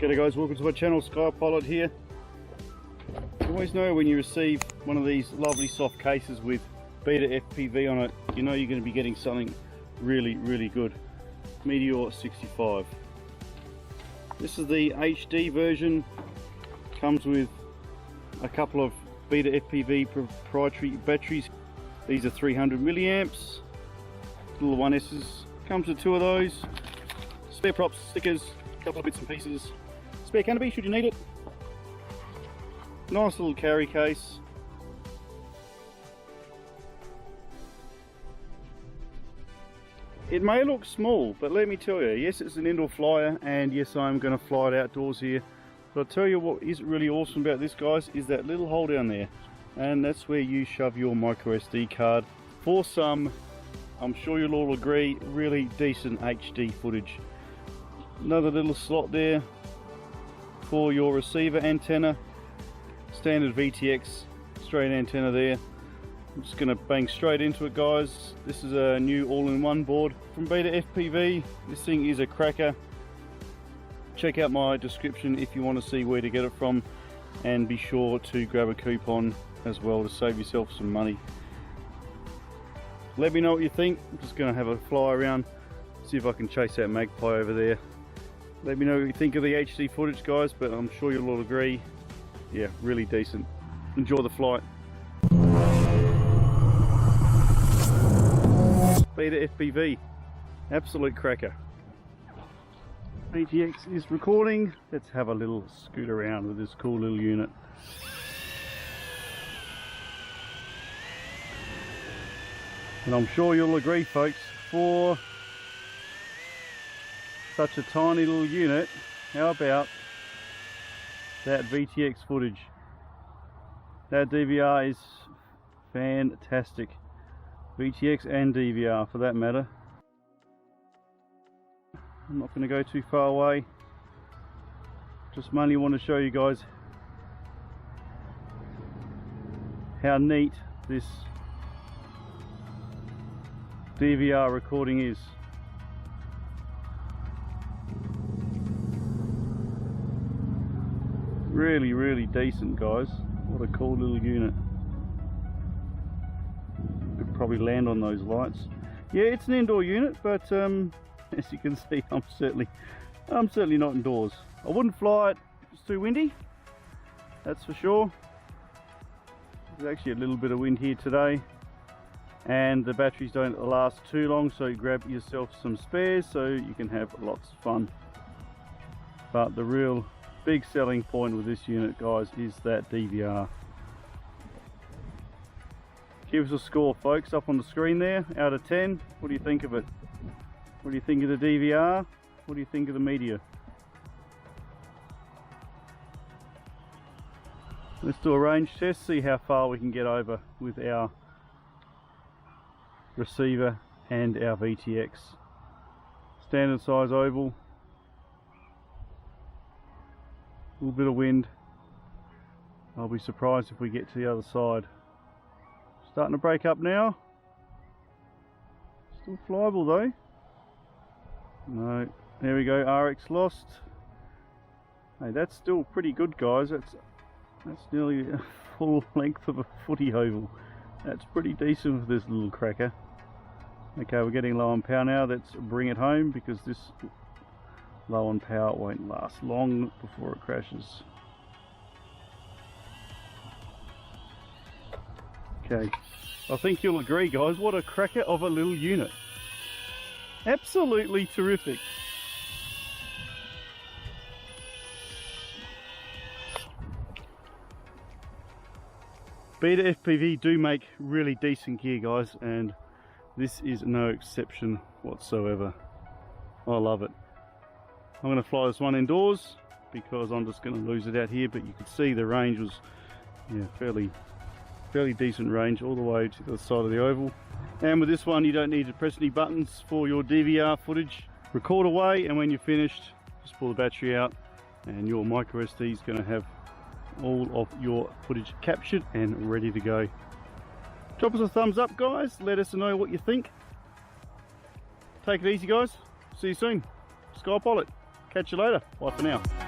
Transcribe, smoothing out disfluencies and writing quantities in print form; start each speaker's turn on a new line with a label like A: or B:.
A: G'day guys, welcome to my channel, Skypilot here. You always know when you receive one of these lovely soft cases with BetaFPV on it, you know you're going to be getting something really good. Meteor 65. This is the HD version, comes with a couple of BetaFPV proprietary batteries. These are 300 milliamps, little 1S's, comes with two of those, spare props, stickers, a couple of bits and pieces, spare canopy should you need it, nice little carry case. It may look small, but let me tell you, yes, it's an indoor flyer, and yes, I'm going to fly it outdoors here. But I'll tell you what is really awesome about this, guys, is that little hole down there, and that's where you shove your micro SD card for some, I'm sure you'll all agree, really decent HD footage. Another little slot there for your receiver antenna, standard VTX straight antenna there. I'm just going to bang straight into it, guys. This is a new all-in-one board from BetaFPV. This thing is a cracker. Check out my description if you want to see where to get it from, and be sure to grab a coupon as well to save yourself some money. Let me know what you think. I'm just going to have a fly around, see if I can chase that magpie over there. Let me know what you think of the HD footage, guys, but I'm sure you'll all agree, yeah, really decent. Enjoy the flight. BetaFPV, absolute cracker. ATX is recording. Let's have a little scoot around with this cool little unit. And I'm sure you'll agree, folks, for such a tiny little unit, how about that VTX footage? That DVR is fantastic. VTX and DVR for that matter. I'm not going to go too far away. Just mainly want to show you guys how neat this DVR recording is. Really decent, guys. What a cool little unit. Could probably land on those lights. Yeah, it's an indoor unit, but as you can see, I'm certainly not indoors. I wouldn't fly it if it's too windy, that's for sure. There's actually a little bit of wind here today, and the batteries don't last too long, so grab yourself some spares so you can have lots of fun. But the real big selling point with this unit, guys, is that DVR. Give us a score, folks, up on the screen there, out of 10. What do you think of it? What do you think of the DVR? What do you think of the Meteor? Let's do a range test, see how far we can get over with our receiver and our VTX. Standard size oval. A little bit of wind. I'll be surprised if we get to the other side. Starting to break up now. Still flyable though. No, there we go, RX lost. Hey, that's still pretty good, guys. That's nearly a full length of a footy oval. That's pretty decent for this little cracker. Okay, we're getting low on power now. Let's bring it home, because this low on power won't last long before it crashes. Okay, I think you'll agree, guys, what a cracker of a little unit. Absolutely terrific. BetaFPV do make really decent gear, guys, and this is no exception whatsoever. I love it. I'm going to fly this one indoors because I'm just going to lose it out here, but you could see the range was, yeah, fairly decent range all the way to the side of the oval. And with this one, you don't need to press any buttons for your DVR footage. Record away, and when you're finished, just pull the battery out, and your micro SD is going to have all of your footage captured and ready to go. Drop us a thumbs up, guys. Let us know what you think. Take it easy, guys. See you soon. Skypilot. Catch you later. Bye for now.